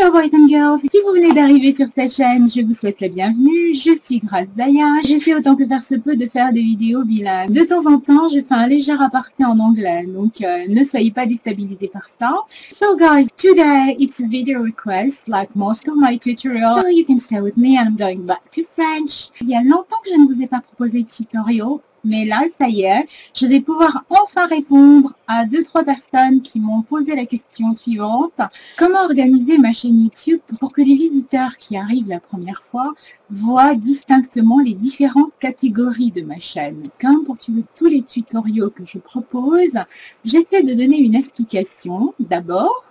Hello boys and girls, si vous venez d'arriver sur cette chaîne, je vous souhaite la bienvenue. Je suis Grace Daya. J'essaie autant que faire se peut de faire des vidéos bilingues. De temps en temps, je fais un léger aparté en anglais, donc ne soyez pas déstabilisés par ça. So guys, today it's a video request like most of my tutorials. So you can stay with me and I'm going back to French. Il y a longtemps que je ne vous ai pas proposé de tutoriel. Mais là, ça y est, je vais pouvoir enfin répondre à 2-3 personnes qui m'ont posé la question suivante. Comment organiser ma chaîne YouTube pour que les visiteurs qui arrivent la première fois voient distinctement les différentes catégories de ma chaîne? Comme pour tous les tutoriels que je propose, j'essaie de donner une explication d'abord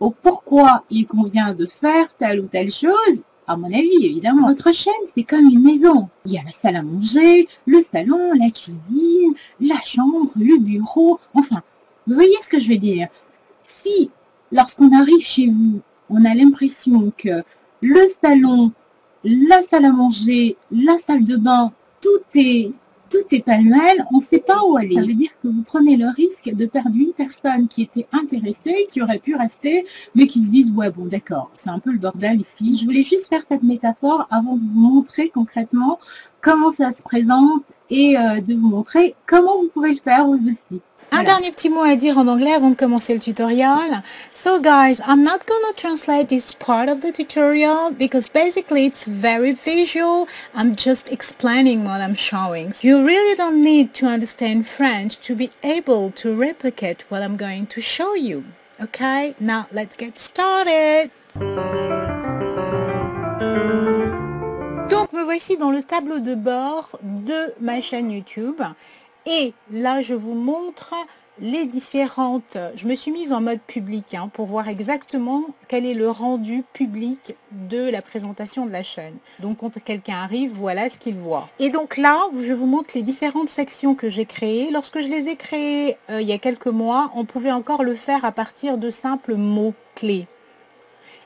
au pourquoi il convient de faire telle ou telle chose. À mon avis, évidemment, votre chaîne, c'est comme une maison. Il y a la salle à manger, le salon, la cuisine, la chambre, le bureau. Enfin, vous voyez ce que je veux dire? Si, lorsqu'on arrive chez vous, on a l'impression que le salon, la salle à manger, la salle de bain, tout est pêle-mêle, on ne sait pas où aller. Ça veut dire que vous prenez le risque de perdre 8 personnes qui étaient intéressées, qui auraient pu rester, mais qui se disent « Ouais, bon, d'accord, c'est un peu le bordel ici. » Je voulais juste faire cette métaphore avant de vous montrer concrètement comment ça se présente et de vous montrer comment vous pouvez le faire vous aussi. Un dernier petit mot à dire en anglais avant de commencer le tutoriel. So guys, I'm not gonna translate this part of the tutorial because basically it's very visual. I'm just explaining what I'm showing. You really don't need to understand French to be able to replicate what I'm going to show you. Okay, now let's get started. Donc me voici dans le tableau de bord de ma chaîne YouTube. Et là, je vous montre les différentes... Je me suis mise en mode public pour voir exactement quel est le rendu public de la présentation de la chaîne. Donc, quand quelqu'un arrive, voilà ce qu'il voit. Et donc là, je vous montre les différentes sections que j'ai créées. Lorsque je les ai créées il y a quelques mois, on pouvait encore le faire à partir de simples mots-clés.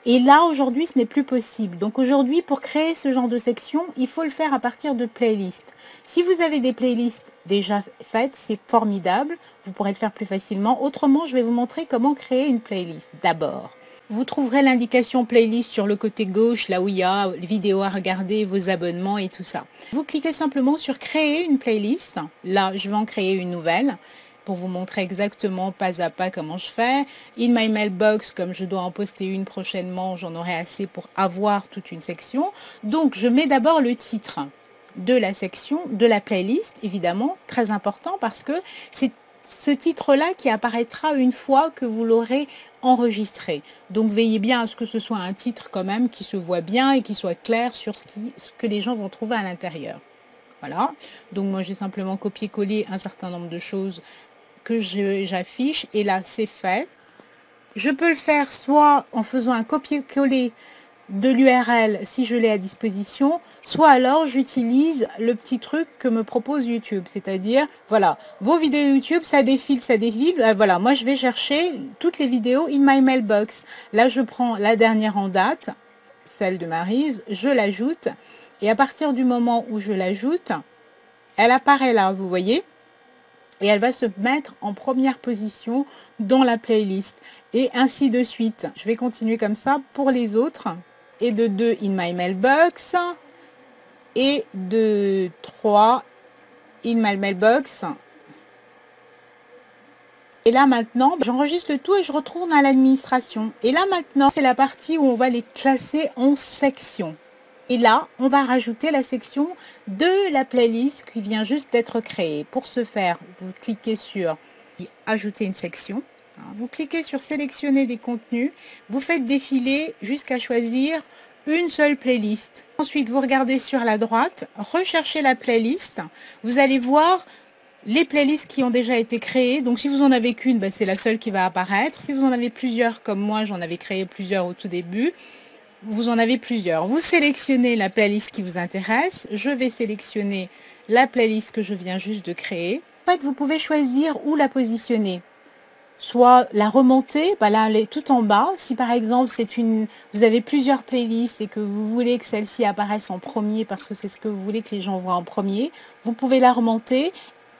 Et là, aujourd'hui, ce n'est plus possible. Donc aujourd'hui, pour créer ce genre de section, il faut le faire à partir de playlists. Si vous avez des playlists déjà faites, c'est formidable. Vous pourrez le faire plus facilement. Autrement, je vais vous montrer comment créer une playlist. D'abord, vous trouverez l'indication playlist sur le côté gauche, là où il y a les vidéos à regarder, vos abonnements et tout ça. Vous cliquez simplement sur créer une playlist. Là, je vais en créer une nouvelle, pour vous montrer exactement pas à pas comment je fais. In my mailbox, comme je dois en poster une prochainement, j'en aurai assez pour avoir toute une section. Donc, je mets d'abord le titre de la section, de la playlist, évidemment, très important parce que c'est ce titre-là qui apparaîtra une fois que vous l'aurez enregistré. Donc, veillez bien à ce que ce soit un titre quand même qui se voit bien et qui soit clair sur ce que les gens vont trouver à l'intérieur. Voilà. Donc, moi, j'ai simplement copié-collé un certain nombre de choses que j'affiche et là c'est fait. Je peux le faire soit en faisant un copier-coller de l'URL si je l'ai à disposition, soit alors j'utilise le petit truc que me propose YouTube, c'est-à-dire voilà, vos vidéos YouTube ça défile, voilà, moi je vais chercher toutes les vidéos in my mailbox. Là je prends la dernière en date, celle de Maryse, je l'ajoute et à partir du moment où je l'ajoute, elle apparaît là, vous voyez. Et elle va se mettre en première position dans la playlist. Et ainsi de suite. Je vais continuer comme ça pour les autres. Et de 2 in my mailbox. Et de 3 in my mailbox. Et là maintenant, j'enregistre le tout et je retourne à l'administration. Et là maintenant, c'est la partie où on va les classer en sections. Et là, on va rajouter la section de la playlist qui vient juste d'être créée. Pour ce faire, vous cliquez sur « Ajouter une section ». Vous cliquez sur « Sélectionner des contenus ». Vous faites défiler jusqu'à choisir une seule playlist. Ensuite, vous regardez sur la droite, recherchez la playlist. Vous allez voir les playlists qui ont déjà été créées. Donc, si vous en avez qu'une, c'est la seule qui va apparaître. Si vous en avez plusieurs, comme moi, j'en avais créé plusieurs au tout début, vous en avez plusieurs. Vous sélectionnez la playlist qui vous intéresse. Je vais sélectionner la playlist que je viens juste de créer. En fait, vous pouvez choisir où la positionner. Soit la remonter, là elle est tout en bas. Si par exemple vous avez plusieurs playlists et que vous voulez que celle-ci apparaisse en premier parce que c'est ce que vous voulez que les gens voient en premier, vous pouvez la remonter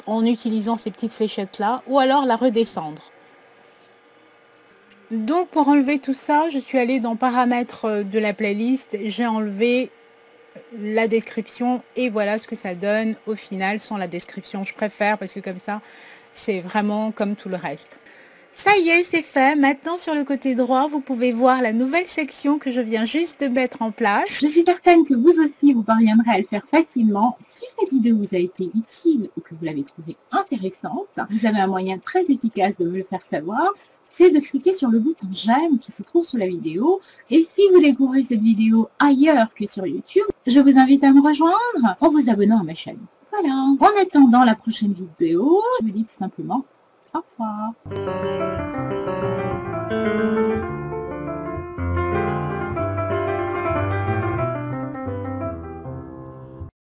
en utilisant ces petites fléchettes là ou alors la redescendre. Donc pour enlever tout ça, je suis allée dans paramètres de la playlist, j'ai enlevé la description et voilà ce que ça donne au final sans la description. Je préfère parce que comme ça, c'est vraiment comme tout le reste. Ça y est, c'est fait. Maintenant, sur le côté droit, vous pouvez voir la nouvelle section que je viens juste de mettre en place. Je suis certaine que vous aussi, vous parviendrez à le faire facilement. Si cette vidéo vous a été utile ou que vous l'avez trouvée intéressante, vous avez un moyen très efficace de me le faire savoir. C'est de cliquer sur le bouton j'aime qui se trouve sous la vidéo. Et si vous découvrez cette vidéo ailleurs que sur YouTube, je vous invite à me rejoindre en vous abonnant à ma chaîne. Voilà. En attendant la prochaine vidéo, je vous dis tout simplement au revoir.